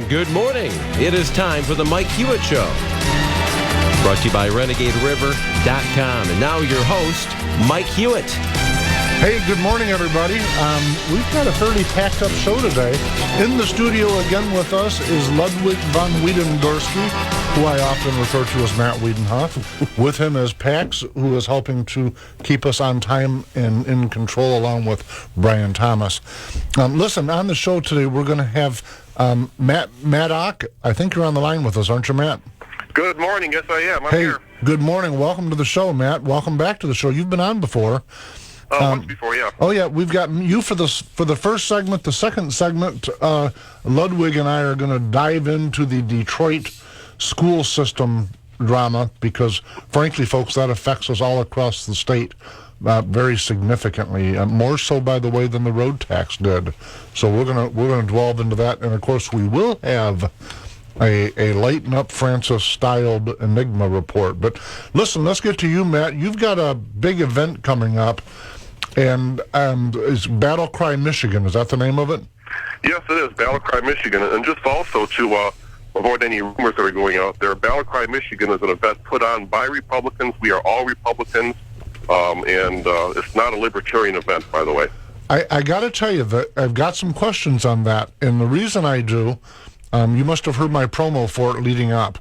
and good morning. It is time for the Mike Hewitt Show. Brought to you by RenegadeRiver.com. And now your host, Mike Hewitt. Hey, good morning, everybody. We've got a fairly packed-up show today. In the studio again with us is Ludwig von Wiedengorsky, who I often refer to as Matt Wiedenhoff. With him is Pax, who is helping to keep us on time and in control, along with Brian Thomas. Listen, on the show today, we're going to have Matt Ock. I think you're on the line with us, aren't you, Matt? Good morning. Yes, I am. I'm hey, here. Good morning. Welcome to the show, Matt. Welcome back to the show. You've been on before. Once before, yeah. Oh, yeah, we've got you for the first segment. The second segment, Ludwig and I are going to dive into the Detroit school system drama because, frankly, folks, that affects us all across the state very significantly. More so, by the way, than the road tax did. So we're gonna delve into that, and of course, we will have a Lighten Up Francis-styled Enigma report. But listen, let's get to you, Matt. You've got a big event coming up. And it's Battle Cry Michigan. Is that the name of it? Yes, it is, Battle Cry Michigan. And just also to avoid any rumors that are going out there, Battle Cry Michigan is an event put on by Republicans. We are all Republicans, and it's not a libertarian event, by the way. I got to tell you that I've got some questions on that. And the reason I do, you must have heard my promo for it leading up.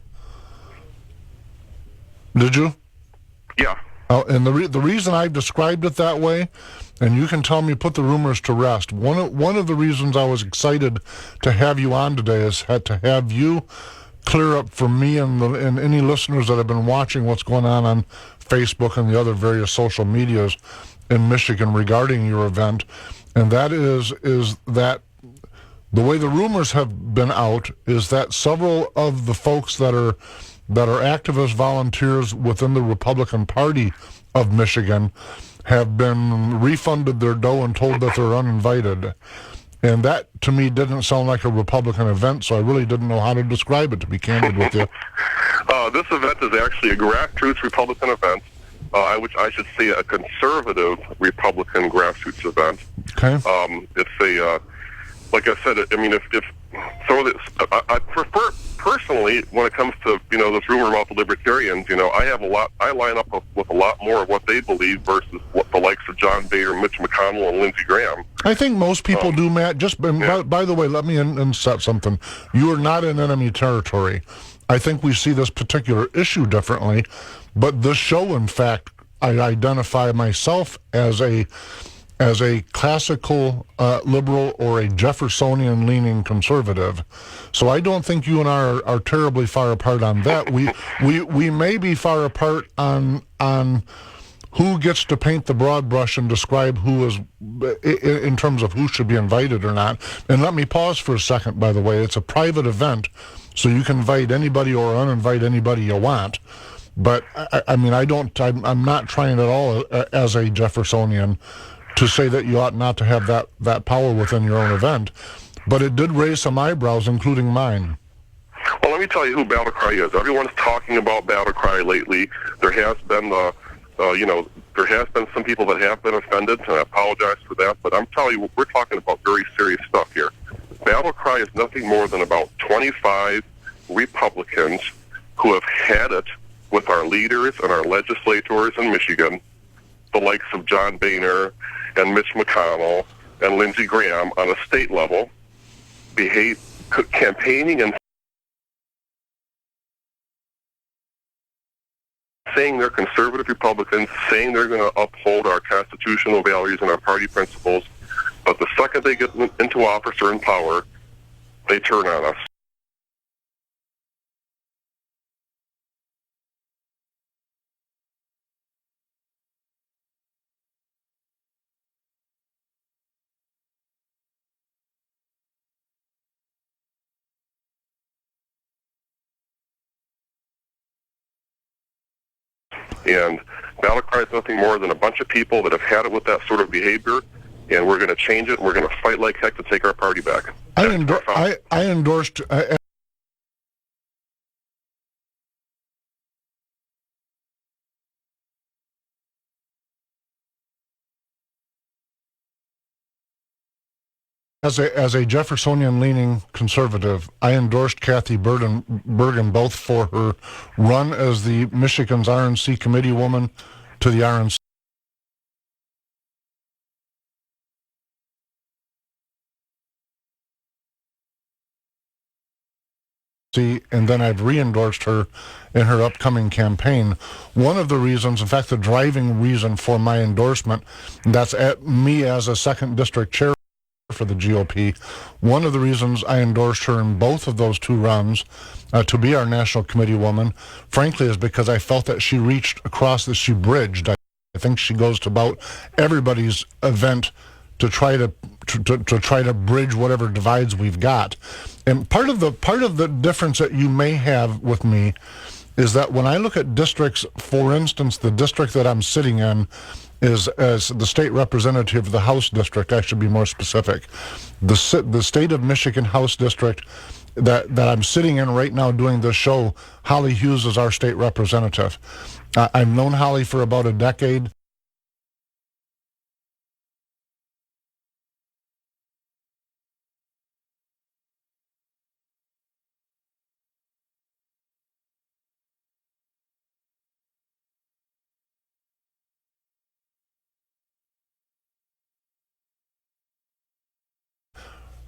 Did you? Yeah. Oh, and the reason I've described it that way, and you can tell me, put the rumors to rest. One of the reasons I was excited to have you on today is to have you clear up for me and any listeners that have been watching what's going on Facebook and the other various social medias in Michigan regarding your event, and that is that the way the rumors have been out is that several of the folks that are activist volunteers within the Republican Party of Michigan have been refunded their dough and told that they're uninvited. And that, to me, didn't sound like a Republican event, so I really didn't know how to describe it, to be candid with you. This event is actually a grassroots Republican event, which I should say a conservative Republican grassroots event. Okay. It's a, like I said, I mean, if some of this, I prefer, personally, when it comes to, this rumor about the libertarians, I line up with a lot more of what they believe versus what the likes of John Boehner, Mitch McConnell, and Lindsey Graham. I think most people do, Matt. By the way, let me insert something. You are not in enemy territory. I think we see this particular issue differently, but this show, in fact, I identify myself as a classical liberal or a Jeffersonian-leaning conservative. So I don't think you and I are terribly far apart on that. We may be far apart on who gets to paint the broad brush and describe who is, in terms of who should be invited or not. And let me pause for a second, by the way. It's a private event, so you can invite anybody or uninvite anybody you want. But, I'm not trying at all as a Jeffersonian to say that you ought not to have that power within your own event. But it did raise some eyebrows, including mine. Well, let me tell you who Battle Cry is. Everyone's talking about Battle Cry lately. There has been, there has been some people that have been offended, and I apologize for that. But I'm telling you, we're talking about very serious stuff here. Battle Cry is nothing more than about 25 Republicans who have had it with our leaders and our legislators in Michigan, the likes of John Boehner and Mitch McConnell and Lindsey Graham on a state level, campaigning and saying they're conservative Republicans, saying they're going to uphold our constitutional values and our party principles, but the second they get into office or in power, they turn on us. And Battle Cry is nothing more than a bunch of people that have had it with that sort of behavior, and we're going to change it, and we're going to fight like heck to take our party back. I endorsed... As a Jeffersonian-leaning conservative, I endorsed Kathy Bergen both for her run as the Michigan's RNC committee woman to the RNC, and then I've re-endorsed her in her upcoming campaign. One of the reasons, in fact, the driving reason for my endorsement, that's at me as a second district chair for the GOP. One of the reasons I endorsed her in both of those two runs to be our national committee woman, frankly, is because I felt that she reached across, that she bridged. I think she goes to about everybody's event to try to bridge whatever divides we've got. And part of the difference that you may have with me is that when I look at districts, for instance, the district that I'm sitting in is as the state representative of the House district. I should be more specific. The state of Michigan House district that I'm sitting in right now doing this show, Holly Hughes is our state representative. I've known Holly for about a decade.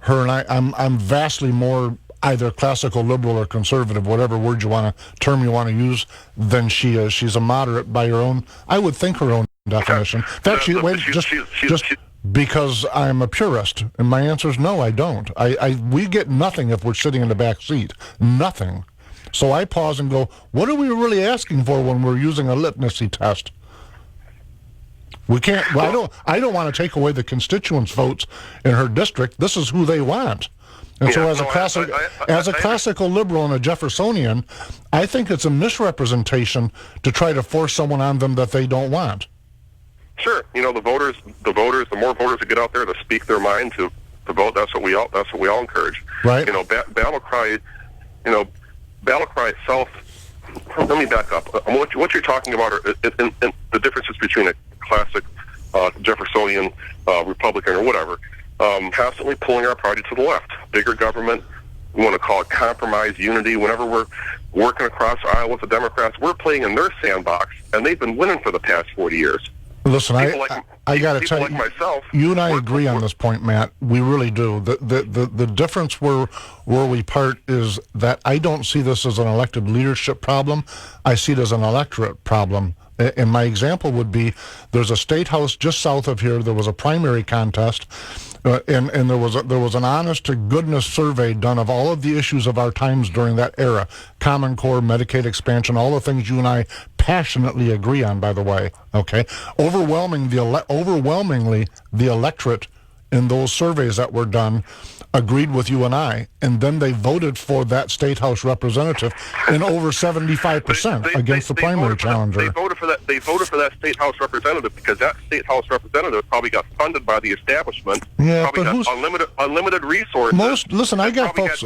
Her and I'm vastly more either classical liberal or conservative, whatever word term you want to use, than she is. She's a moderate by her own, I would think, her own definition. In fact, just because I'm a purist, and my answer is no, I don't. We get nothing if we're sitting in the back seat. Nothing. So I pause and go, what are we really asking for when we're using a litmus test? We can't. Well, I don't want to take away the constituents' votes in her district. This is who they want. And so, as a classical liberal and a Jeffersonian, I think it's a misrepresentation to try to force someone on them that they don't want. Sure, the more voters that get out there to speak their mind, to vote, that's what we all encourage. Right. Battle cry itself. Let me back up. What you're talking about are the differences between a classic Jeffersonian Republican or whatever, constantly pulling our party to the left. Bigger government, we want to call it compromise, unity. Whenever we're working across the aisle with the Democrats, we're playing in their sandbox, and they've been winning for the past 40 years. Listen, I got to tell you, myself, you and I agree on this point, Matt. We really do. The difference where we part is that I don't see this as an elected leadership problem. I see it as an electorate problem. And my example would be, there's a state house just south of here. There was a primary contest, and there was an honest to goodness survey done of all of the issues of our times during that era: Common Core, Medicaid expansion, all the things you and I passionately agree on. By the way, okay, overwhelmingly the electorate in those surveys that were done agreed with you and I, and then they voted for that state house representative in over 75% against the primary challenger. They voted for that state house representative because that state house representative probably got funded by the establishment. Yeah, probably but got unlimited resources. I got folks.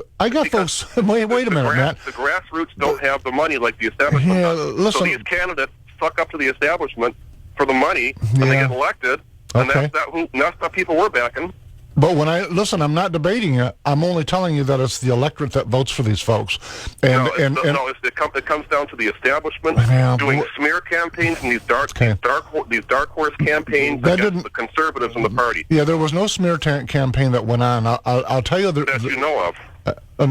Wait a minute, Matt. The grassroots don't have the money like the establishment does. Listen. So these candidates suck up to the establishment for the money, and they get elected. And Okay. that's the people we're backing. But I'm not debating it. I'm only telling you that it's the electorate that votes for these folks. It comes down to the establishment doing smear campaigns and these dark horse campaigns against the conservatives in the party. Yeah, there was no smear campaign that went on. I'll tell you that you know of.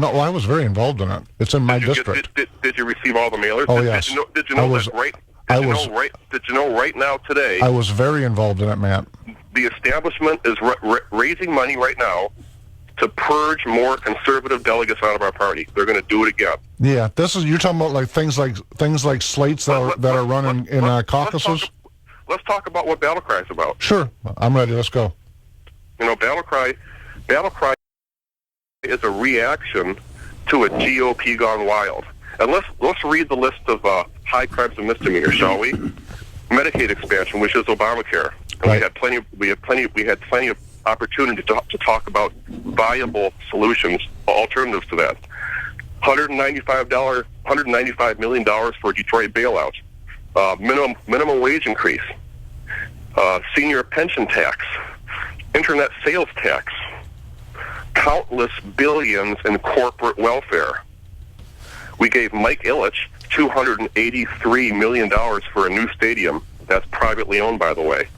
No, I was very involved in it. It's in my district. Did you receive all the mailers? Oh, yes. Did you know right now today? I was very involved in it, Matt. The establishment is raising money right now to purge more conservative delegates out of our party. They're going to do it again. Yeah, you're talking about like things like slates that are running in caucuses. Let's talk about what Battle Cry is about. Sure, I'm ready. Let's go. Battle Cry is a reaction to a GOP gone wild. And let's read the list of high crimes and misdemeanors, shall we? Medicaid expansion, which is Obamacare. And Right. we had plenty of opportunity to talk about viable solutions, alternatives to that. $195 million for Detroit bailout, minimum wage increase, senior pension tax, internet sales tax, countless billions in corporate welfare. We gave Mike Ilitch $283 million for a new stadium that's privately owned, by the way.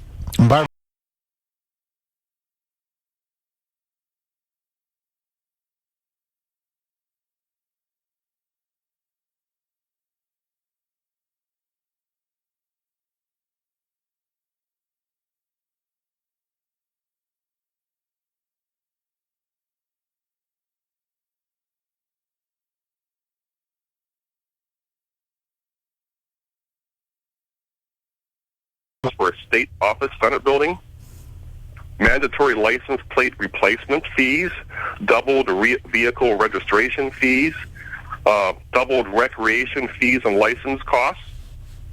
For a state office Senate building, mandatory license plate replacement fees, doubled vehicle registration fees, doubled recreation fees and license costs,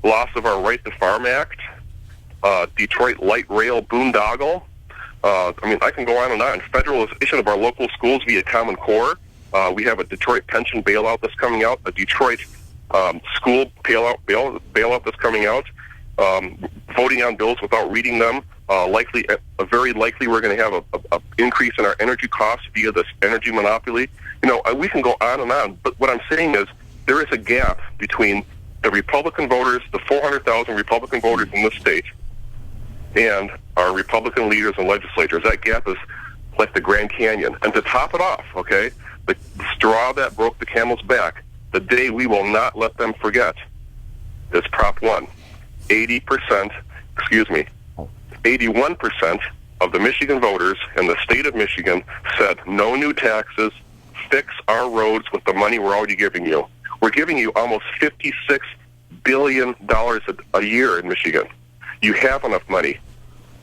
loss of our Right to Farm Act, Detroit light rail boondoggle. I can go on and on. Federalization of our local schools via Common Core. We have a Detroit pension bailout that's coming out, a Detroit school bailout that's coming out. Voting on bills without reading them. Very likely we're going to have a increase in our energy costs via this energy monopoly. We can go on and on. But what I'm saying is there is a gap between the Republican voters, the 400,000 Republican voters in this state, and our Republican leaders and legislators. That gap is like the Grand Canyon. And to top it off, okay, the straw that broke the camel's back, the day we will not let them forget is Prop 1. 81% of the Michigan voters in the state of Michigan said no new taxes, fix our roads with the money we're already giving you. We're giving you almost $56 billion a year in Michigan. You have enough money.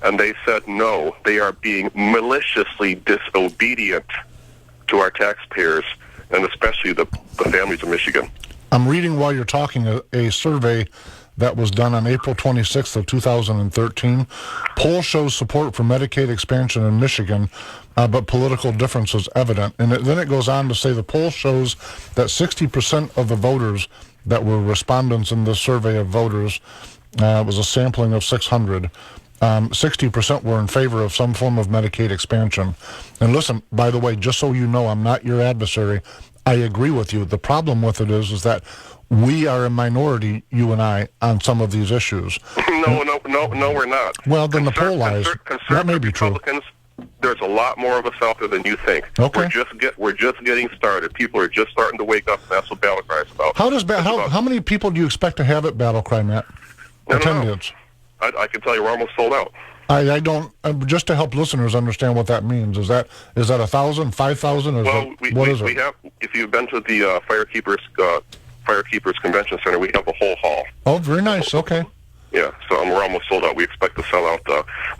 And they said no. They are being maliciously disobedient to our taxpayers, and especially the families of Michigan. I'm reading while you're talking a survey that was done on April 26th of 2013. Poll shows support for Medicaid expansion in Michigan, but political differences evident. And then it goes on to say the poll shows that 60% of the voters that were respondents in this survey of voters, was a sampling of 600, 60% were in favor of some form of Medicaid expansion. And listen, by the way, just so you know, I'm not your adversary. I agree with you. The problem with it is that we are a minority, you and I, on some of these issues. No, we're not. Well, then the poll lies. That may be true. There's a lot more of us out there than you think. Okay. We're just getting started. People are just starting to wake up, and that's what Battle Cry is about. How many people do you expect to have at Battle Cry, Matt? Attendance? I can tell you we're almost sold out. I don't, just to help listeners understand what that means. Is that 1,000, 5,000? Well, we have, if you've been to the Firekeepers Convention Center, we have a whole hall. Oh, very nice. Okay. Yeah, so we're almost sold out. We expect to sell out.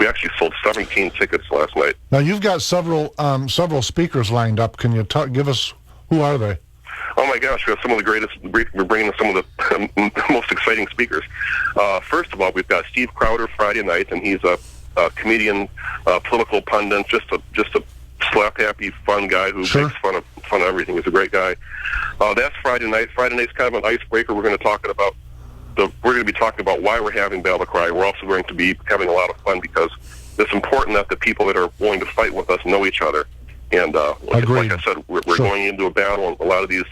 We actually sold 17 tickets last night. Now, you've got several speakers lined up. Can you give us, who are they? Oh my gosh, we have some of the greatest. We're bringing in some of the most exciting speakers. First of all, we've got Steve Crowder Friday night, and he's a comedian, political pundit, just a slap-happy, fun guy who makes fun of everything. He's a great guy. That's Friday night. Friday night's kind of an icebreaker. We're going to be talking about why we're having Battle Cry. We're also going to be having a lot of fun because it's important that the people that are willing to fight with us know each other. And like I said, we're going into a battle, and a lot of these,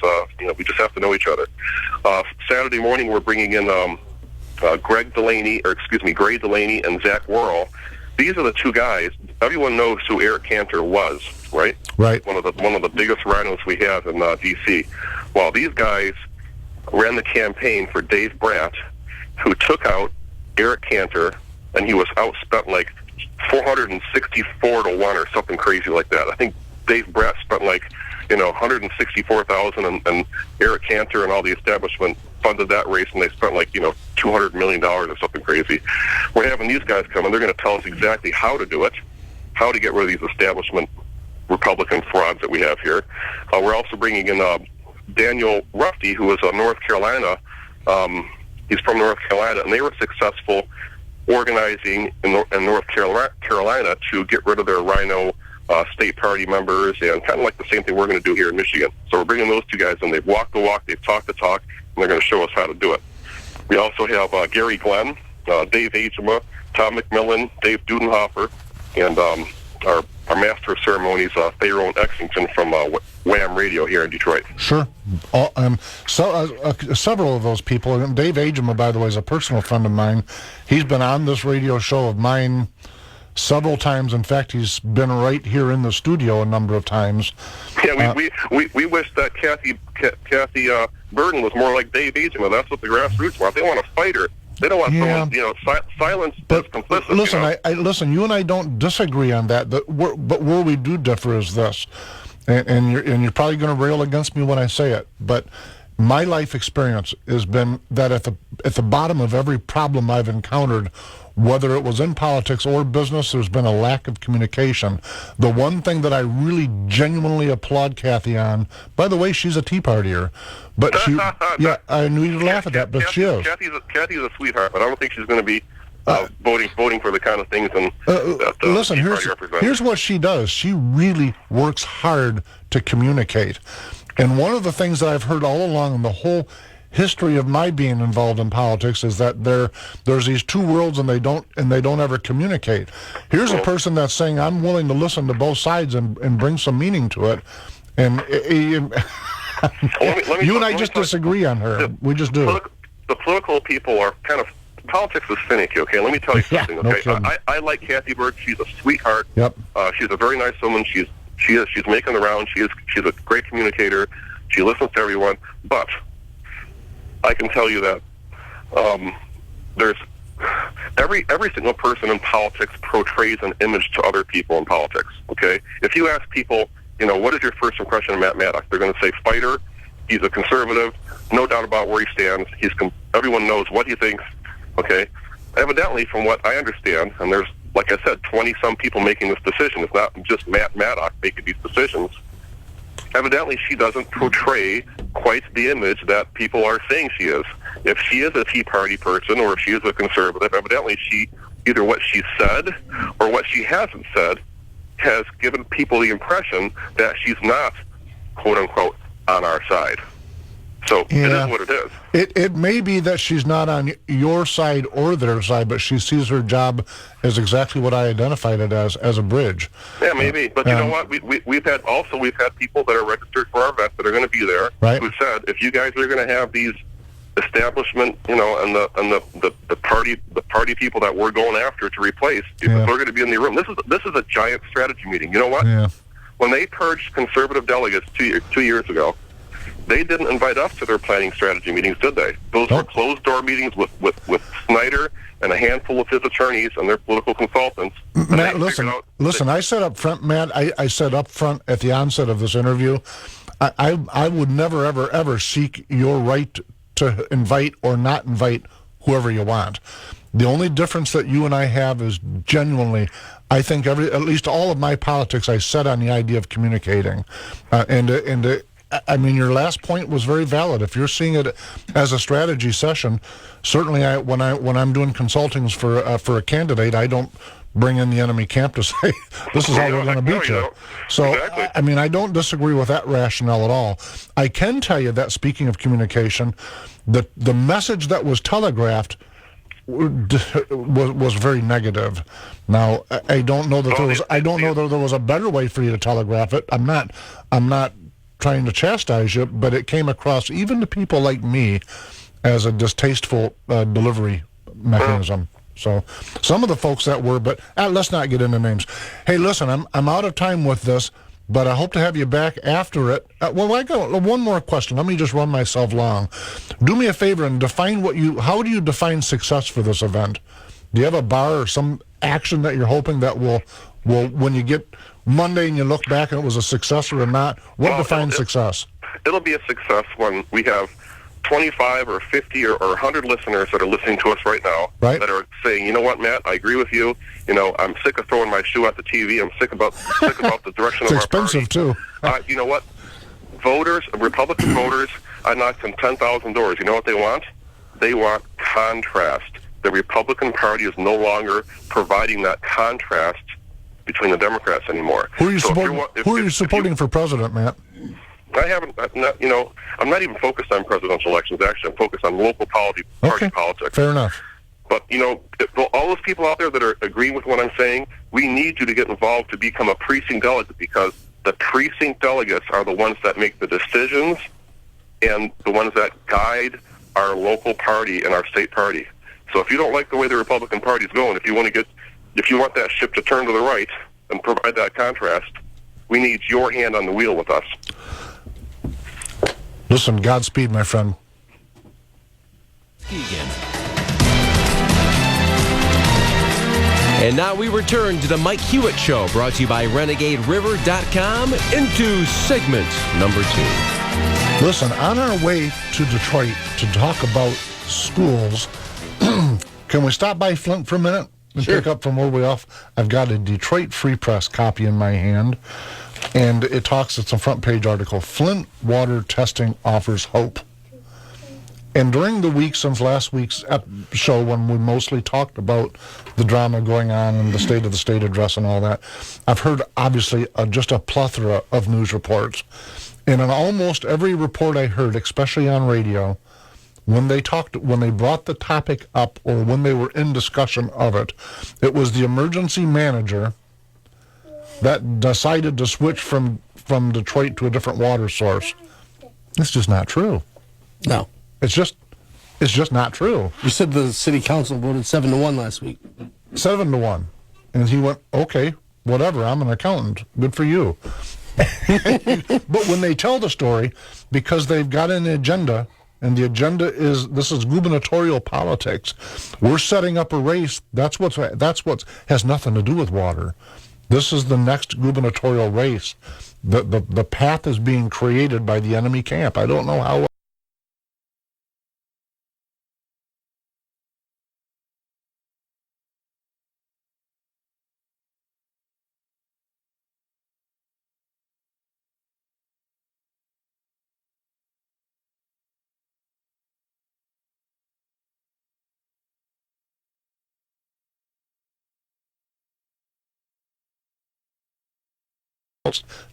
we just have to know each other. Saturday morning, we're bringing in Gray Delaney and Zach Worrell. These are the two guys. Everyone knows who Eric Cantor was, right? Right. One of the biggest rhinos we have in D.C. Well, these guys ran the campaign for Dave Bratt, who took out Eric Cantor, and he was outspent like 464 to 1 or something crazy like that. I think Dave Bratt spent like, $164,000, and Eric Cantor and all the establishment funded that race, and they spent like, $200 million or something crazy. We're having these guys come, and they're going to tell us exactly how to do it, how to get rid of these establishment Republican frauds that we have here. We're also bringing in Daniel Ruffey, who is North Carolina. He's from North Carolina, and they were successful organizing in North Carolina to get rid of their rhino state party members, and kind of like the same thing we're going to do here in Michigan. So we're bringing those two guys in. They've walked the walk, they've talked the talk, and they're going to show us how to do it. We also have Gary Glenn, Dave Agema, Tom McMillan, Dave Dudenhofer, and our our master of ceremonies, Tyrone Exington from Wham Radio here in Detroit. Sure. Several of those people, and Dave Agema, by the way, is a personal friend of mine. He's been on this radio show of mine several times. In fact, he's been right here in the studio a number of times. Yeah, we wish that Kathy Burden was more like Dave Agema. That's what the grassroots want. They want a fighter. They don't want someone, silence that's complicit. Listen, listen. You and I don't disagree on that. But where we do differ is this, and you're probably going to rail against me when I say it. But my life experience has been that at the bottom of every problem I've encountered, whether it was in politics or business, there's been a lack of communication. The one thing that I really genuinely applaud Kathy on, by the way, she's a Tea Partier, but yeah, I knew you'd laugh at that, but she is. Kathy's a sweetheart, but I don't think she's going to be voting for the kind of things. And listen, here's what she does. She really works hard to communicate, and one of the things that I've heard all along in the whole history of my being involved in politics is that there's these two worlds and they don't ever communicate. Here's a person that's saying, I'm willing to listen to both sides and bring some meaning to it, and you and I just disagree on her. We just do. The political people are kind of, politics is finicky, okay? Let me tell you something, okay? No, I like Kathy Burke. She's a sweetheart. Yep. She's a very nice woman. She's making the rounds. She's a great communicator. She listens to everyone, but I can tell you that there's every single person in politics portrays an image to other people in politics. Okay, if you ask people, what is your first impression of Matt Maddox, they're going to say fighter. He's a conservative, no doubt about where he stands. Everyone knows what he thinks. Okay, evidently, from what I understand, and there's, like I said, 20-some people making this decision. It's not just Matt Maddox making these decisions. Evidently, she doesn't portray quite the image that people are saying she is. If she is a Tea Party person or if she is a conservative, evidently either what she said or what she hasn't said has given people the impression that she's not, quote-unquote, on our side. So it is what it is. It may be that she's not on your side or their side, but she sees her job as exactly what I identified it as a bridge. Yeah, maybe. But you know what? We've had people that are registered for our event that are going to be there, right, who said, if you guys are going to have these establishment, and the party people that we're going after to replace, we're going to be in the room. This is a giant strategy meeting. You know what? Yeah. When they purged conservative delegates 2 years ago, they didn't invite us to their planning strategy meetings, did they? Those were closed-door meetings with Snyder and a handful of his attorneys and their political consultants. Matt, listen. I said up front, Matt, I said up front at the onset of this interview, I would never, ever, ever seek your right to invite or not invite whoever you want. The only difference that you and I have is genuinely, I think at least all of my politics I set on the idea of communicating, I mean, your last point was very valid. If you're seeing it as a strategy session, certainly when I'm doing consultings for a candidate, I don't bring in the enemy camp to say this is how we're going to beat you. So, exactly. I mean, I don't disagree with that rationale at all. I can tell you that, speaking of communication, the message that was telegraphed was very negative. Now, I don't know that there was a better way for you to telegraph it. I'm not trying to chastise you, but it came across, even to people like me, as a distasteful delivery mechanism. So some of the folks that were, but let's not get into names. Hey, listen, I'm out of time with this, but I hope to have you back after it. Well, I got one more question. Let me just run myself long. Do me a favor and how do you define success for this event? Do you have a bar or some action that you're hoping that will when you get Monday and you look back and it was a success or not? What defines success? It'll be a success when we have 25 or 50 or 100 listeners that are listening to us right now, right, that are saying, you know what, Matt, I agree with you. I'm sick of throwing my shoe at the TV. I'm sick about the direction of our party. It's expensive, too. You know what? Republican voters, I knocked on 10,000 doors. You know what they want? They want contrast. The Republican Party is no longer providing that contrast between the Democrats anymore. Who are you supporting for president, Matt? I'm not even focused on presidential elections. Actually, I'm focused on local party politics. Fair enough. But, all those people out there that are agreeing with what I'm saying, we need you to get involved to become a precinct delegate, because the precinct delegates are the ones that make the decisions and the ones that guide our local party and our state party. So if you don't like the way the Republican Party is going, if you want that ship to turn to the right and provide that contrast, we need your hand on the wheel with us. Listen, Godspeed, my friend. And now we return to the Mike Hewitt Show, brought to you by RenegadeRiver.com, into segment number 2. Listen, on our way to Detroit to talk about schools, can we stop by Flint for a minute and pick up from where we off? I've got a Detroit Free Press copy in my hand, and it's a front page article. Flint water testing offers hope. And during the week since last week's show, when we mostly talked about the drama going on and the State of the State address and all that, I've heard, obviously, just a plethora of news reports. And in almost every report I heard, especially on radio, when they brought the topic up or when they were in discussion of it, it was the emergency manager that decided to switch from Detroit to a different water source. It's just not true. No. It's just not true. You said the city council voted 7-1 last week. 7-1. And he went, okay, whatever, I'm an accountant. Good for you. But when they tell the story, because they've got an agenda, and the agenda this is gubernatorial politics. We're setting up a race. That's what has nothing to do with water. This is the next gubernatorial race. The path is being created by the enemy camp. I don't know how.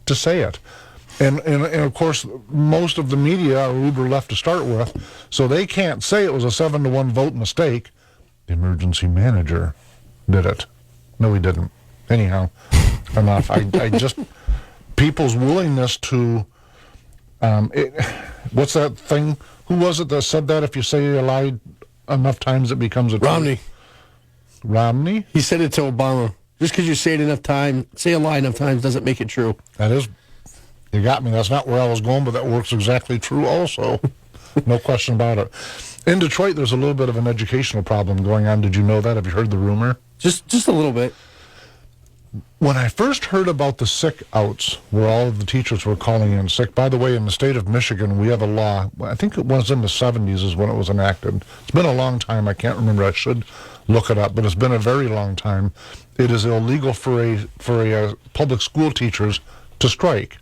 To say it. And of course, most of the media are uber left to start with, so they can't say it was a 7-1 vote mistake. The emergency manager did it. No, he didn't. Anyhow, enough. I just, people's willingness to, what's that thing? Who was it that said that if you say a lie enough times it becomes a truth? Romney. Romney? He said it to Obama. Just because you say it enough times, say a lie enough times doesn't make it true. That is, you got me. That's not where I was going, but that works exactly true also. No question about it. In Detroit, there's a little bit of an educational problem going on. Did you know that? Have you heard the rumor? Just a little bit. When I first heard about the sick outs, where all of the teachers were calling in sick, by the way, in the state of Michigan, we have a law. I think it was in the 70s is when it was enacted. It's been a long time. I can't remember. I should look it up, but it's been a very long time. It is illegal for a public school teachers to strike.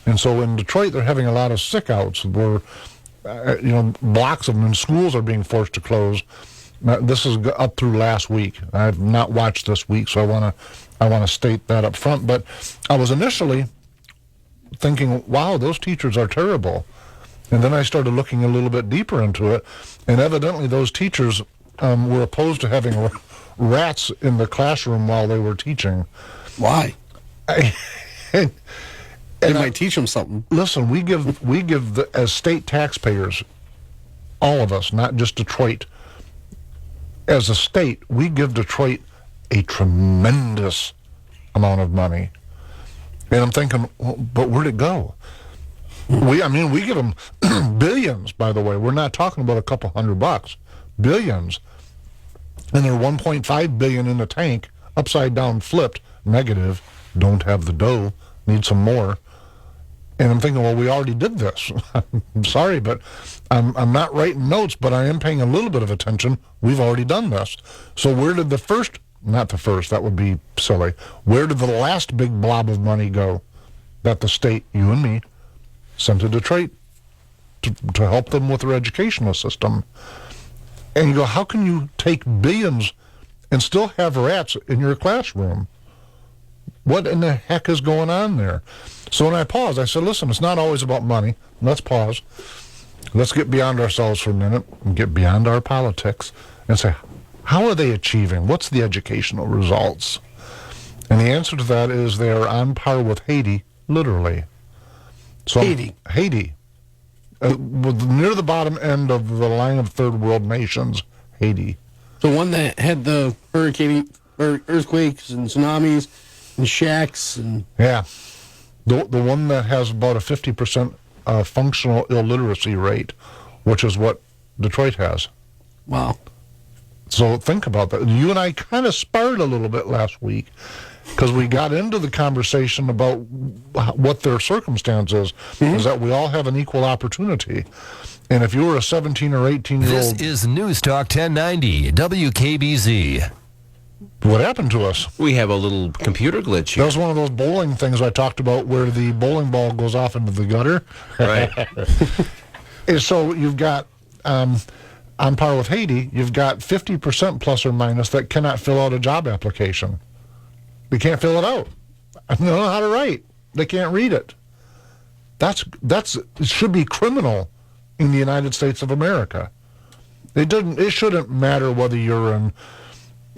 And so in Detroit, they're having a lot of sick outs where, blocks of them in schools are being forced to close. This is up through last week. I've not watched this week, so I want to state that up front. But I was initially thinking, wow, those teachers are terrible. And then I started looking a little bit deeper into it, and evidently those teachers were opposed to having rats in the classroom while they were teaching. Why? They might teach them something. Listen, we give as state taxpayers, all of us, not just Detroit. As a state, we give Detroit a tremendous amount of money. And I'm thinking, well, but where'd it go? We give them billions, by the way. We're not talking about a couple $100. Billions. And they're $1.5 billion in the tank, upside down, flipped, negative, don't have the dough, need some more. And I'm thinking, well, we already did this. I'm sorry, but I'm not writing notes, but I am paying a little bit of attention. We've already done this. So where did not the first, that would be silly. Where did the last big blob of money go that the state, you and me, sent to Detroit to help them with their educational system? And you go, how can you take billions and still have rats in your classroom? What in the heck is going on there? So when I paused, I said, listen, it's not always about money. Let's pause. Let's get beyond ourselves for a minute and get beyond our politics and say, How are they achieving? What's the educational results? And the answer to that is they are on par with Haiti, literally. So Haiti. Near the bottom end of the line of third world nations, Haiti. The one that had the earthquakes and tsunamis and shacks and... Yeah. The one that has about a 50% functional illiteracy rate, which is what Detroit has. Wow. So think about that. You and I kind of sparred a little bit last week because we got into the conversation about what their circumstance is that we all have an equal opportunity. And if you were a 17 or 18-year-old... This is News Talk 1090, WKBZ. What happened to us? We have a little computer glitch That here. was one of those bowling things I talked about where the bowling ball goes off into the gutter. Right. And so you've got, on par with Haiti, you've got 50% plus or minus that cannot fill out a job application. They can't fill it out. I don't know how to write. They can't read it. It should be criminal in the United States of America. It shouldn't matter whether you're in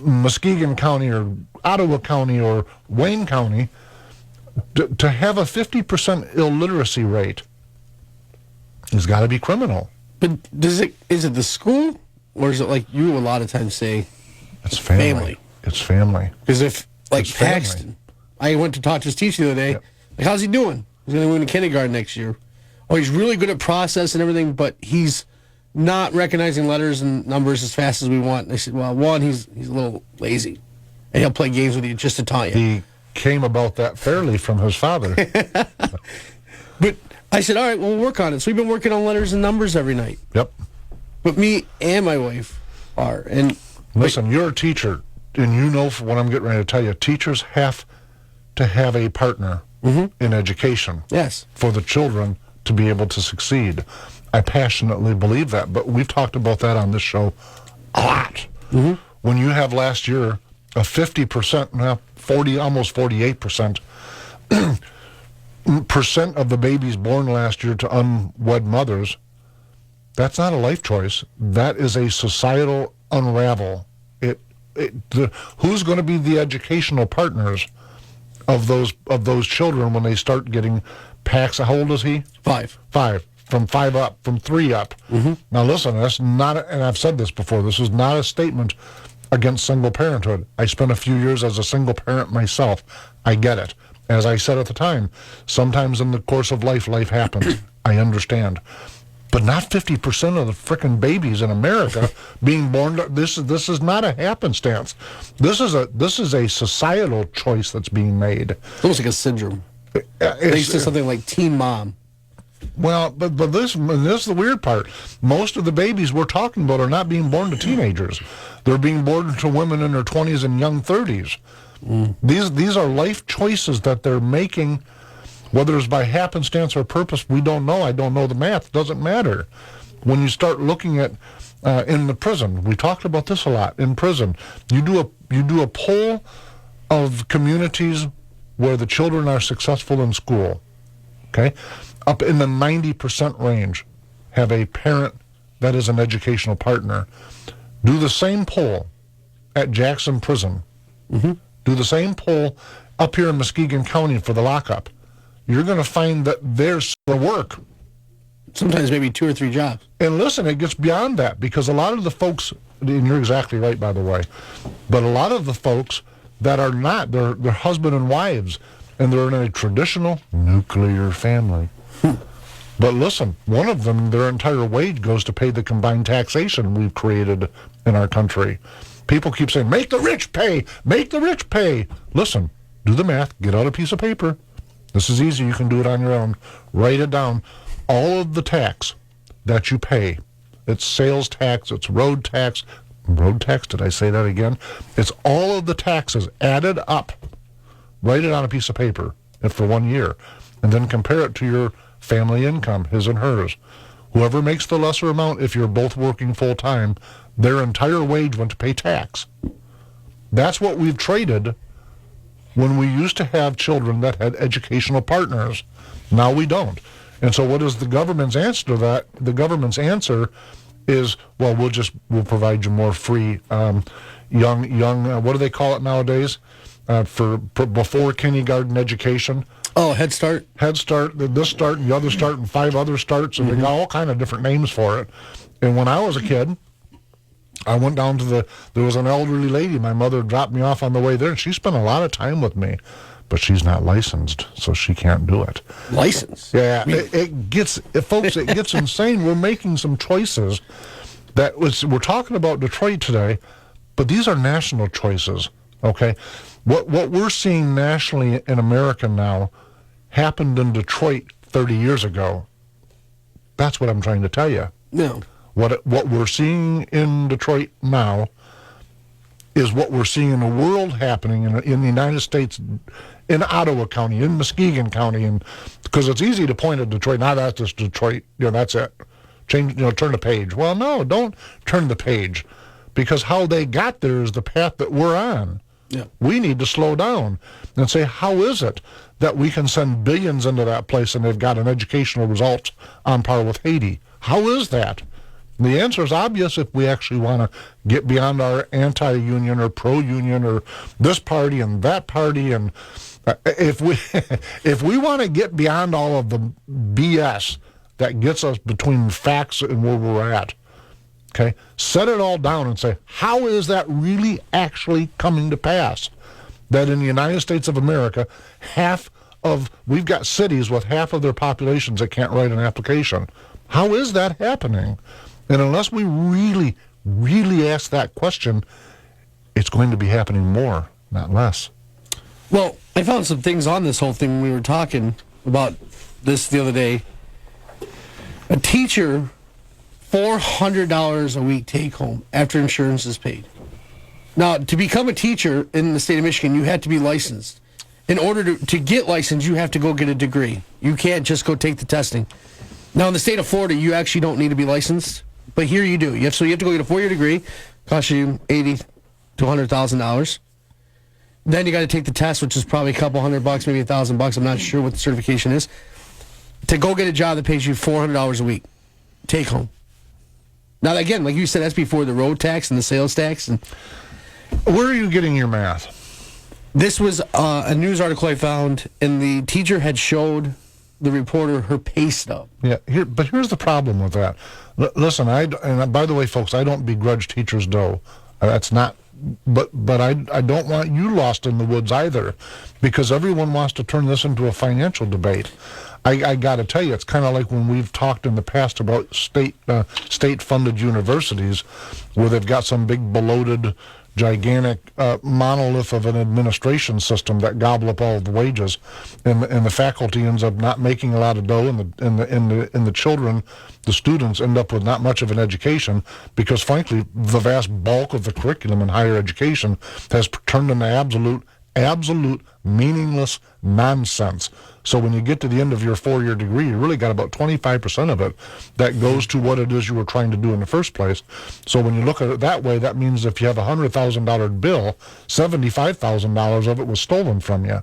Muskegon County or Ottawa County or Wayne County. To have a 50% illiteracy rate has got to be criminal. But is it the school, or is it like you a lot of times say? It's family. It's family. Because if, like It's family. Paxton, I went to talk to his teacher the other day. Yep. Like, how's he doing? He's going to go into kindergarten next year. Oh, he's really good at process and everything, but he's not recognizing letters and numbers as fast as we want. And I said, well, one, he's a little lazy, and he'll play games with you just to taunt you. He came about that fairly from his father. But I said, all right, we'll work on it. So we've been working on letters and numbers every night. Yep. But me and my wife are. And Listen, you're a teacher, and you know what I'm getting ready to tell you. Teachers have to have a partner in education yes, for the children to be able to succeed. I passionately believe that, but we've talked about that on this show a lot. When you have last year a 50%, now 40, almost 48% percent of the babies born last year to unwed mothers, that's not a life choice. That is a societal unravel. Who's going to be the educational partners of those children when they start getting packs? How old is he? 5. 5. From 5 up, from 3 up. Now listen, that's not, and I've said this before, this is not a statement against single parenthood. I spent a few years as a single parent myself. I get it. As I said at the time, sometimes in the course of life happens. I understand. But not 50% of the frickin' babies in America being born. This is not a happenstance. This is a societal choice that's being made. It's almost like a syndrome. They say something like teen mom. Well, but this is the weird part. Most of the babies we're talking about are not being born to teenagers. They're being born to women in their 20s and young 30s. These are life choices that they're making, whether it's by happenstance or purpose. We don't know. I don't know the math. It doesn't matter. When you start looking at in the prison, we talked about this a lot. In prison, you do a poll of communities where the children are successful in school. Okay, up in the 90% range, have a parent that is an educational partner. Do the same poll at Jackson Prison. Do the same poll up here in Muskegon County for the lockup. You're going to find that there's the work. Sometimes maybe 2 or 3 jobs. And listen, it gets beyond that, because a lot of the folks, and you're exactly right, by the way, but a lot of the folks that are not, they're husband and wives, and they're in a traditional nuclear family. But listen, one of them, their entire wage goes to pay the combined taxation we've created in our country. People keep saying, make the rich pay, make the rich pay. Listen, do the math, get out a piece of paper. This is easy, you can do it on your own. Write it down. All of the tax that you pay, it's sales tax, it's road tax, did I say that again? It's all of the taxes added up. Write it on a piece of paper and for 1 year, and then compare it to your family income, his and hers. Whoever makes the lesser amount, if you're both working full-time, their entire wage went to pay tax. That's what we've traded when we used to have children that had educational partners. Now we don't. And so what is the government's answer to that? The government's answer is, well, we'll provide you more free young what do they call it nowadays for before kindergarten education. Oh, Head Start. Head Start, this start and the other start and 5 other starts, and they got all kind of different names for it. And when I was a kid, I went down to there was an elderly lady. My mother dropped me off on the way there, and she spent a lot of time with me. But she's not licensed, so she can't do it. Licensed? Yeah, folks, it gets insane. We're making some choices we're talking about Detroit today, but these are national choices, okay? What we're seeing nationally in America now happened in Detroit 30 years ago. That's what I'm trying to tell you. No. What we're seeing in Detroit now is what we're seeing in the world happening in the United States, in Ottawa County, in Muskegon County, and because it's easy to point at Detroit. Now that's just Detroit. That's it. Change. Turn the page. Well, no, don't turn the page, because how they got there is the path that we're on. Yeah. We need to slow down and say, how is it that we can send billions into that place and they've got an educational result on par with Haiti? How is that? And the answer is obvious if we actually want to get beyond our anti-union or pro-union or this party and that party. And if we want to get beyond all of the BS that gets us between facts and where we're at, okay, set it all down and say, how is that really actually coming to pass? That in the United States of America, we've got cities with half of their populations that can't write an application. How is that happening? And unless we really, really ask that question, it's going to be happening more, not less. Well, I found some things on this whole thing. We were talking about this the other day. A teacher, $400 a week take home after insurance is paid. Now, to become a teacher in the state of Michigan, you have to be licensed. In order to get licensed, you have to go get a degree. You can't just go take the testing. Now, in the state of Florida, you actually don't need to be licensed, but here you do. So you have to go get a 4-year degree, costs you $80,000 to $100,000. Then you got to take the test, which is probably a couple $100, maybe $1,000. I'm not sure what the certification is. To go get a job that pays you $400 a week, take home. Now, again, like you said, that's before the road tax and the sales tax. And where are you getting your math? This was a news article I found, and the teacher had showed the reporter her pay stub. Yeah, but here's the problem with that. Listen, and by the way, folks, I don't begrudge teachers' dough. That's not. But I don't want you lost in the woods either, because everyone wants to turn this into a financial debate. I got to tell you, it's kind of like when we've talked in the past about state-funded universities, where they've got some big bloated, gigantic monolith of an administration system that gobble up all of the wages, and the faculty ends up not making a lot of dough, and the children, the students, end up with not much of an education, because frankly, the vast bulk of the curriculum in higher education has turned into absolute meaningless nonsense. So when you get to the end of your 4-year degree, you really got about 25% of it that goes to what it is you were trying to do in the first place. So when you look at it that way, that means if you have a $100,000 bill, $75,000 of it was stolen from you.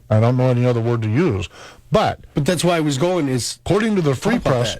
I don't know any other word to use. But that's why I was going is according to the Free Press,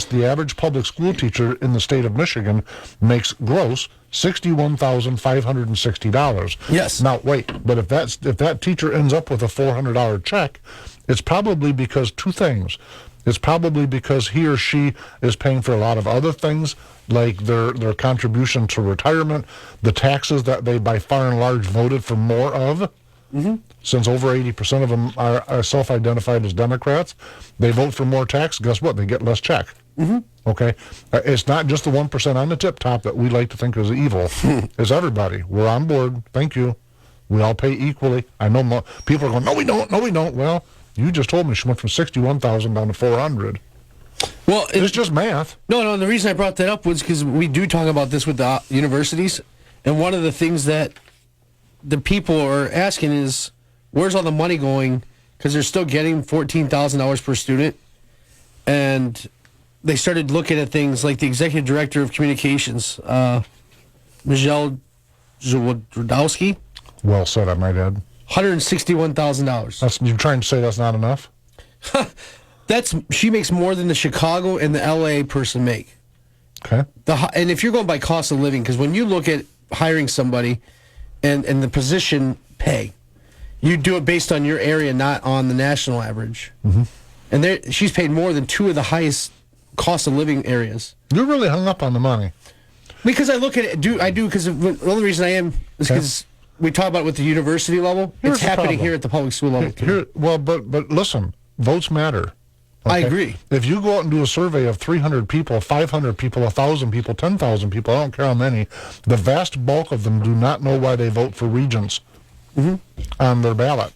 the average public school teacher in the state of Michigan makes gross $61,560. Yes. Now wait, but if that teacher ends up with a $400 check, it's probably because two things. It's probably because he or she is paying for a lot of other things, like their contribution to retirement, the taxes that they by far and large voted for more of. Mm-hmm. Since over 80% of them are self-identified as Democrats, they vote for more tax. Guess what? They get less check. Mm-hmm. Okay? It's not just the 1% on the tip top that we like to think is evil. It's everybody. We're on board. Thank you. We all pay equally. I know people are going, no, we don't. No, we don't. Well, you just told me she went from 61,000 down to 400. Well, it's just math. No, the reason I brought that up was because we do talk about this with the universities, and one of the things that the people are asking is, where's all the money going? Because they're still getting $14,000 per student. And they started looking at things like the executive director of communications, Michelle Zawodowski. Well said, I might add. $161,000. You're trying to say that's not enough? She makes more than the Chicago and the LA person make. Okay. And if you're going by cost of living, because when you look at hiring somebody and the position pay, you do it based on your area, not on the national average. Mm-hmm. And she's paid more than two of the highest cost of living areas. You're really hung up on the money. Because I look at it, because the only reason I am is because we talk about it with the university level. Here's it's the happening problem. here at the public school level too. But listen, votes matter. I agree. If you go out and do a survey of 300 people, 500 people, 1,000 people, 10,000 people, I don't care how many, the vast bulk of them do not know why they vote for regents on their ballot.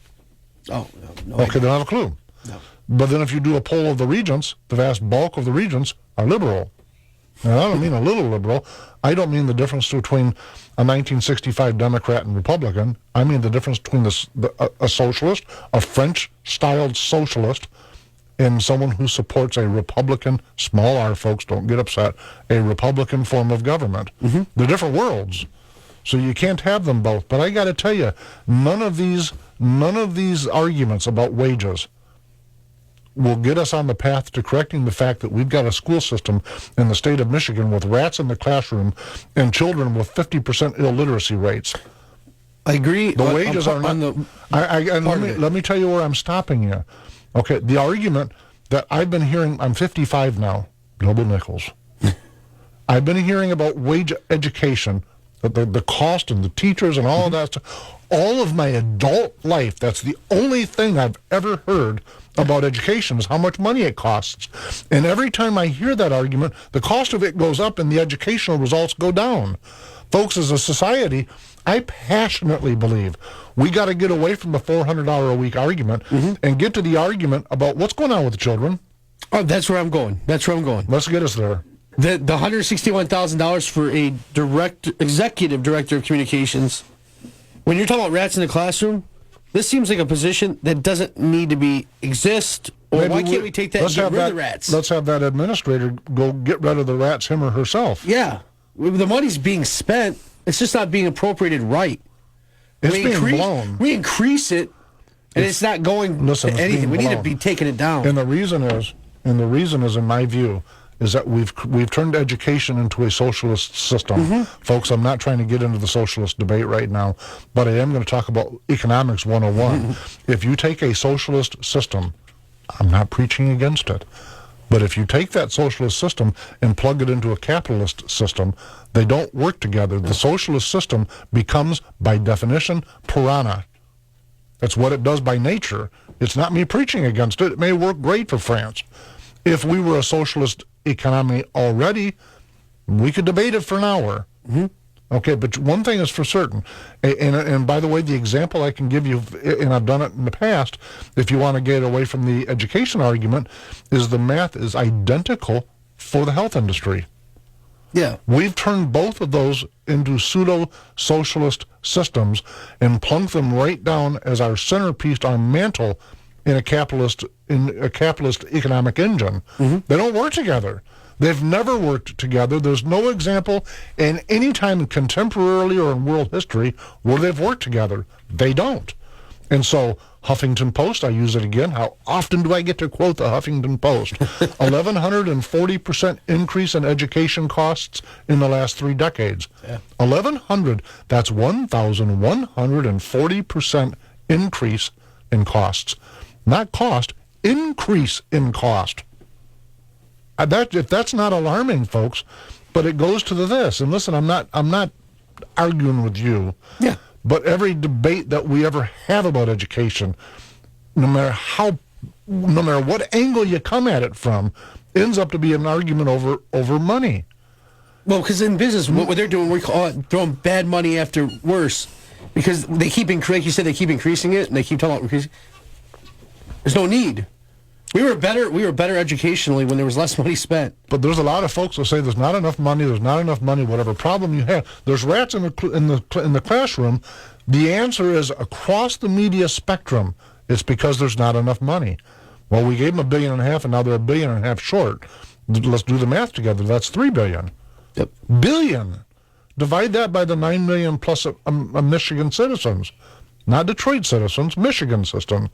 Oh, no. Okay, they don't have a clue. No. But then if you do a poll of the regents, the vast bulk of the regents are liberal. Now, I don't mean a little liberal. I don't mean the difference between a 1965 Democrat and Republican. I mean the difference between a socialist, a French-styled socialist, and someone who supports a Republican, small r folks, don't get upset, a Republican form of government. Mm-hmm. They're different worlds. So you can't have them both. But I got to tell you, none of these arguments about wages will get us on the path to correcting the fact that we've got a school system in the state of Michigan with rats in the classroom and children with 50% illiteracy rates. I agree. The wages are not. Let me tell you where I'm stopping you. Okay, the argument that I've been hearing, I'm 55 now, double nickels. I've been hearing about wage education, the cost and the teachers and all of that stuff. All of my adult life, that's the only thing I've ever heard about education is how much money it costs. And every time I hear that argument, the cost of it goes up and the educational results go down. Folks, as a society, I passionately believe we got to get away from the $400 a week argument and get to the argument about what's going on with the children. Oh, that's where I'm going. Let's get us there. The $161,000 for a executive director of communications. When you're talking about rats in the classroom, this seems like a position that doesn't need to exist. Or Maybe why can't we take that and get rid of the rats? Let's have that administrator go get rid of the rats, him or herself. Yeah. The money's being spent. It's just not being appropriated right. It's being blown. We increase it, and it's not going to anything. We need to be taking it down. And the reason is, in my view, is that we've turned education into a socialist system. Folks, I'm not trying to get into the socialist debate right now, but I am going to talk about economics 101. If you take a socialist system, I'm not preaching against it, but if you take that socialist system and plug it into a capitalist system, they don't work together. The socialist system becomes, by definition, piranha. That's what it does by nature. It's not me preaching against it. It may work great for France. If we were a socialist economy already, we could debate it for an hour. Okay, but one thing is for certain, and by the way, the example I can give you, and I've done it in the past, if you want to get away from the education argument, is the math is identical for the health industry. Yeah. We've turned both of those into pseudo-socialist systems and plunked them right down as our centerpiece, our mantle in a capitalist economic engine. They don't work together. They've never worked together. There's no example in any time contemporarily or in world history where they've worked together. They don't. And so, Huffington Post, I use it again. How often do I get to quote the Huffington Post? 1,140% increase in education costs in the last 3 decades. Yeah. 1,100, that's 1,140% increase in costs. Not cost, increase in cost. If that's not alarming, folks, but it goes to this. And listen, I'm not arguing with you. Yeah. But every debate that we ever have about education, no matter what angle you come at it from, ends up to be an argument over money. Well, because in business, what they're doing, we call it throwing bad money after worse, because they keep like you said, they keep increasing it, and they keep talking about increasing. There's no need. We were better educationally when there was less money spent. But there's a lot of folks that say there's not enough money, whatever problem you have. There's rats in the classroom. The answer is across the media spectrum, it's because there's not enough money. Well, we gave them $1.5 billion, and now they're $1.5 billion short. Let's do the math together. That's $3 billion. Yep. Billion. Divide that by the 9 million plus Michigan citizens. not Detroit citizens, Michigan system.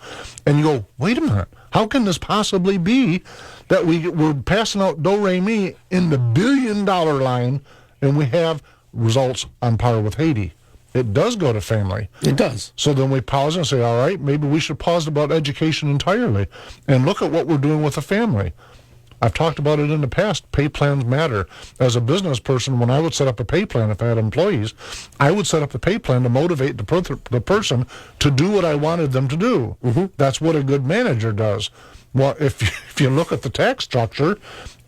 And you go, wait a minute, how can this possibly be that we're passing out do-re-mi in the billion-dollar line and we have results on par with Haiti? It does go to family. It does. So then we pause and say, all right, maybe we should pause about education entirely and look at what we're doing with the family. I've talked about it in the past. Pay plans matter. As a business person, when I would set up a pay plan, if I had employees, I would set up the pay plan to motivate the person to do what I wanted them to do. Mm-hmm. That's what a good manager does. Well, if you look at the tax structure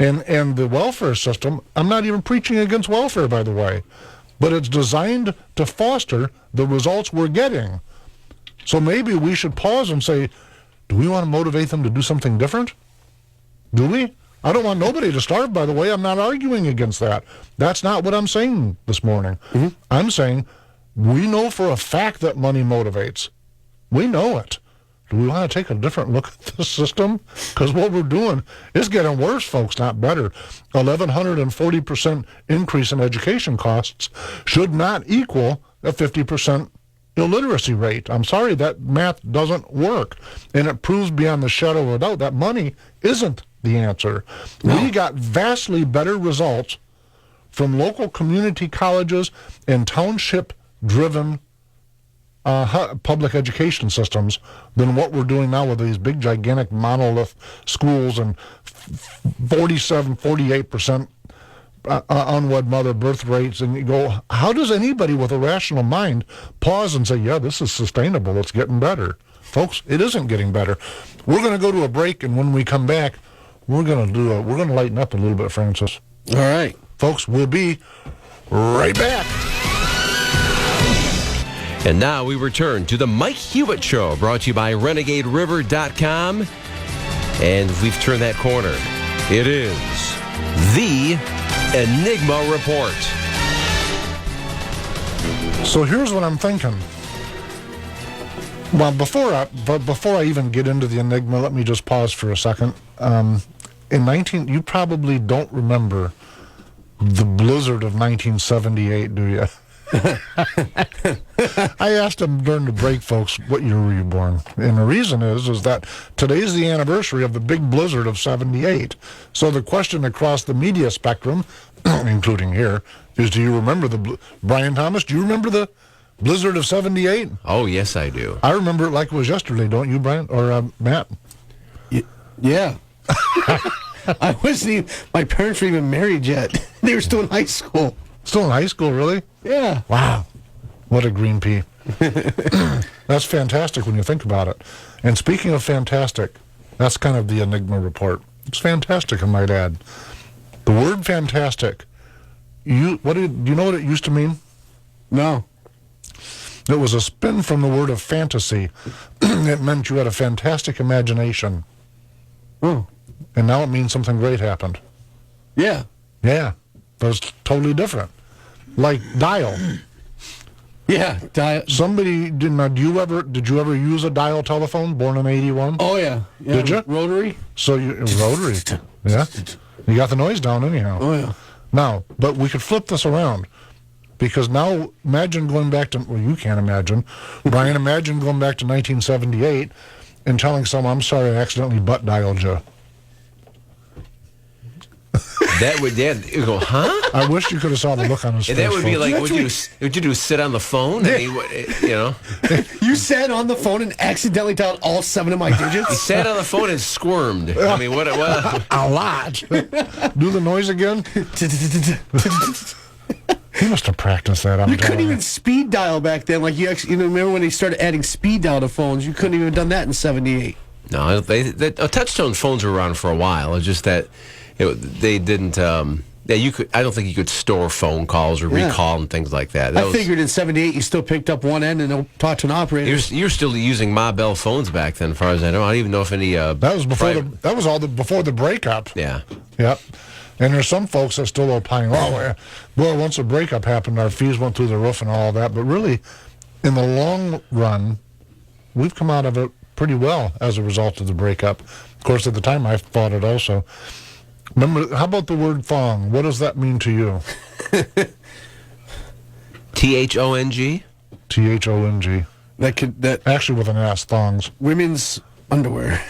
and the welfare system, I'm not even preaching against welfare, by the way, but it's designed to foster the results we're getting. So maybe we should pause and say, do we want to motivate them to do something different? Do we? I don't want nobody to starve, by the way. I'm not arguing against that. That's not what I'm saying this morning. Mm-hmm. I'm saying we know for a fact that money motivates. We know it. Do we want to take a different look at the system? Because what we're doing is getting worse, folks, not better. 1,140% increase in education costs should not equal a 50% illiteracy rate. I'm sorry, that math doesn't work. And it proves beyond the shadow of a doubt that money isn't the answer. No. We got vastly better results from local community colleges and township-driven public education systems than what we're doing now with these big, gigantic monolith schools and 48% unwed mother birth rates. And you go, how does anybody with a rational mind pause and say, yeah, this is sustainable, it's getting better? Folks, it isn't getting better. We're going to go to a break, and when we come back, we're going to lighten up a little bit, Francis. All right. Folks, we'll be right back. And now we return to the Mike Hewitt Show, brought to you by RenegadeRiver.com. And we've turned that corner. It is the Enigma Report. So here's what I'm thinking. Well, before I even get into the Enigma, let me just pause for a second. You probably don't remember the blizzard of 1978, do you? I asked him during the break, folks, what year were you born? And the reason is that today's the anniversary of the big blizzard of 78. So the question across the media spectrum, including here, is do you remember Brian Thomas, do you remember the blizzard of 78? Oh, yes, I do. I remember it like it was yesterday, don't you, Brian? Or Matt? Yeah. I wasn't even, my parents were even married yet. They were still in high school. Still in high school, really? Yeah. Wow. What a green pea. That's fantastic when you think about it. And speaking of fantastic, that's kind of the Enigma Report. It's fantastic, I might add. The word fantastic, do you know what it used to mean? No. It was a spin from the word of fantasy. It meant you had a fantastic imagination. Oh. And now it means something great happened. Yeah. Yeah. But it's totally different. Like dial. Yeah, dial. Somebody did you ever use a dial telephone born in 81? Oh yeah. Did you? Rotary? So rotary. Yeah. You got the noise down anyhow. Oh yeah. Now, but we could flip this around. Because now, imagine going back to, well, you can't imagine. Brian, imagine going back to 1978 and telling someone, I'm sorry, I accidentally butt dialed you. That would, you go, huh? I wish you could have saw the look on his face. That would be folks. like, would you do, sit on the phone? I mean, you know? You sat on the phone and accidentally dialed all 7 of my digits? You sat on the phone and squirmed. I mean, what? A lot. Do the noise again. He must have practiced that. You couldn't even speed dial back then. Like you remember when they started adding speed dial to phones? You couldn't even have done that in '78. No, touchtone phones were around for a while. It's just that they didn't. You could. I don't think you could store phone calls or recall and things like that. I figured in '78 you still picked up one end and talked to an operator. You're still using Ma Bell phones back then, as far as I know. I don't even know if any. That was before before the breakup. Yeah. Yep. And there's some folks that still opine, well, once the breakup happened, our fees went through the roof and all that. But really, in the long run, we've come out of it pretty well as a result of the breakup. Of course, at the time, I thought it also. Remember, how about the word thong? What does that mean to you? THONG? THONG. That Actually, with an ass, thongs. women's underwear.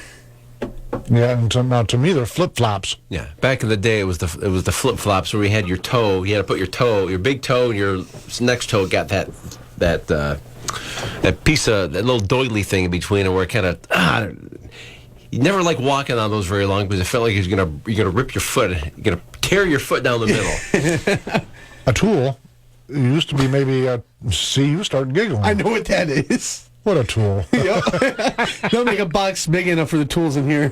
Yeah, and to me, they're flip-flops. Yeah, back in the day, it was the flip flops where we had your toe. You had to put your big toe, and your next toe got that piece of that little doily thing in between, and where it kind of you never like walking on those very long because it felt like you're gonna rip your foot. You're gonna tear your foot down the middle. A tool. It used to be maybe. See, you start giggling. I know what that is. What a tool. Don't make a box big enough for the tools in here.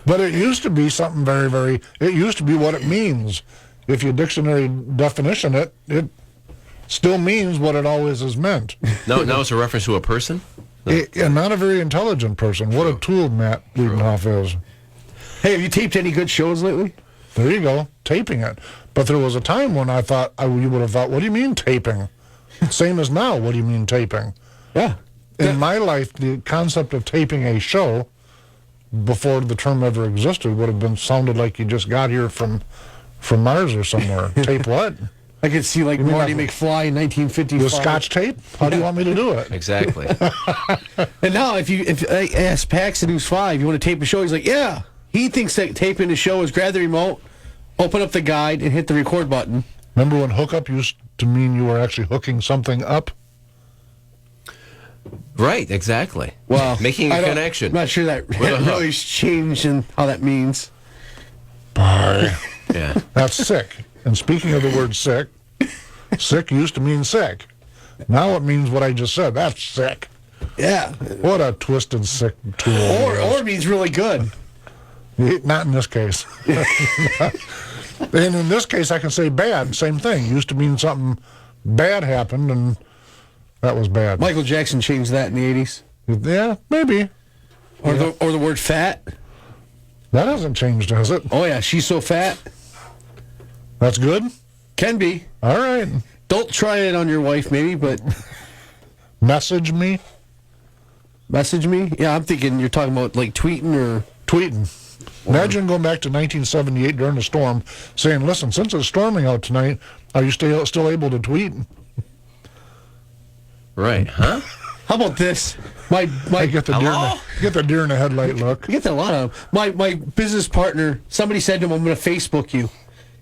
But it used to be something very, very. It used to be what it means. If you dictionary definition it, it still means what it always has meant. No, now it's a reference to a person. And not a very intelligent person. What a tool Matt Liedenhoff is. Hey, have you taped any good shows lately? There you go, taping it. But there was a time when I thought, you would have thought, what do you mean taping? Same as now, what do you mean taping? Yeah. In my life, the concept of taping a show, before the term ever existed, would have been sounded like you just got here from Mars or somewhere. Tape what? I could see like Marty like McFly in 1955. With Scotch tape? How do you want me to do it? Exactly. And now, if I ask Paxton, who's 5, you want to tape a show? He's like, yeah. He thinks that taping a show is grab the remote, open up the guide, and hit the record button. Remember when hookup used to mean you were actually hooking something up? Right, exactly. Well, making a connection. I'm not sure that really's changed in how that means. Bye. Yeah. That's sick. And speaking of the word sick, sick used to mean sick. Now it means what I just said. That's sick. Yeah. What a twisted, sick tool. Or means really good. Not in this case. And in this case, I can say bad. Same thing. Used to mean something bad happened, and that was bad. Michael Jackson changed that in the 80s. Yeah, maybe. Or the word fat. That hasn't changed, has it? Oh, yeah. She's so fat. That's good? Can be. All right. Don't try it on your wife, maybe, but Message me? message me. Yeah, I'm thinking you're talking about like tweeting or... Tweeting. Imagine going back to 1978 during the storm, saying, listen, since it's storming out tonight, are you still able to tweet? Right, huh? How about this? I get the deer in the headlight look. You get that a lot of them. My business partner, somebody said to him, I'm going to Facebook you.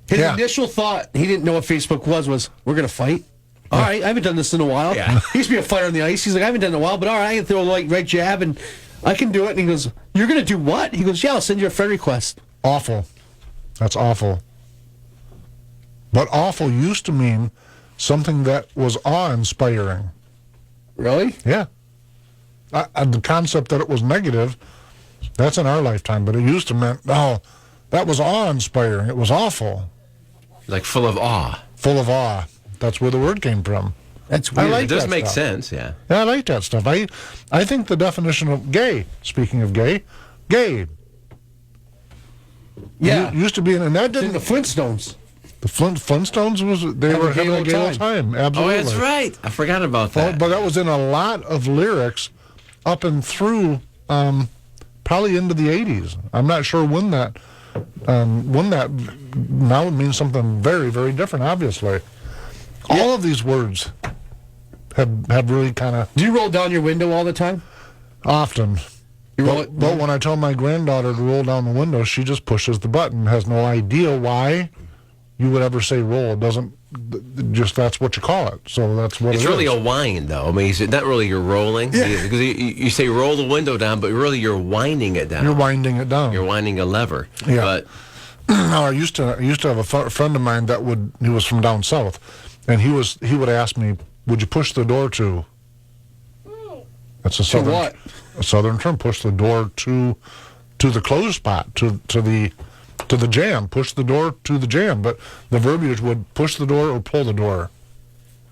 His initial thought, he didn't know what Facebook was we're going to fight? All right, I haven't done this in a while. Yeah. He used to be a fighter on the ice. He's like, I haven't done it in a while, but all right, I can throw a right jab and I can do it. And he goes, you're going to do what? He goes, yeah, I'll send you a friend request. Awful. That's awful. But awful used to mean something that was awe-inspiring. Really? Yeah. The concept that it was negative, that's in our lifetime, but it used to mean, oh, that was awe-inspiring. It was awful. Like full of awe. Full of awe. That's where the word came from. That's weird. I like It does that make stuff. sense, yeah. Yeah, I like that stuff. I think the definition of gay, speaking of gay, Yeah. used to be, and that In didn't, the Flintstones. the Flintstones they were having a gay old time. Oh, Absolutely. that's right. I forgot about Well, that. but that was in a lot of lyrics up and through probably into the 80s. I'm not sure when that now it means something very, very different, obviously. All of these words have really kind of Do you roll down your window all the time? often. You roll it? But when I tell my granddaughter to roll down the window, she just pushes the button, has no idea why you would ever say roll. It doesn't, just that's what you call it. So that's what It's it really is. a whine, though. I mean, it's not really you're rolling. Yeah. Because you say roll the window down, but really you're winding it down. You're winding it down. You're winding a lever. Yeah. But No, I used to have a friend of mine he was from down south, and he would ask me, would you push the door to? That's a southern what? a southern term. Push the door to the closed spot, to the jam. Push the door to the jam. But the verbiage would push the door or pull the door.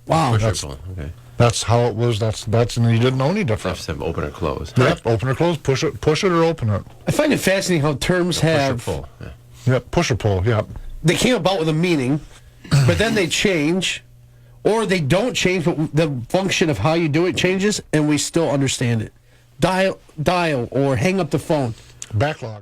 Wow. push or that's- pull. Okay. That's how it was. That's and he didn't know any different. Have to open or close. Yep, open or close. Push it or open it. I find it fascinating how terms Push or have... pull. Yeah. Yep, push or pull. Yep. They came about with a meaning, but then they change, or they don't change, but the function of how you do it changes, and we still understand it. Dial, or hang up the phone. Backlog.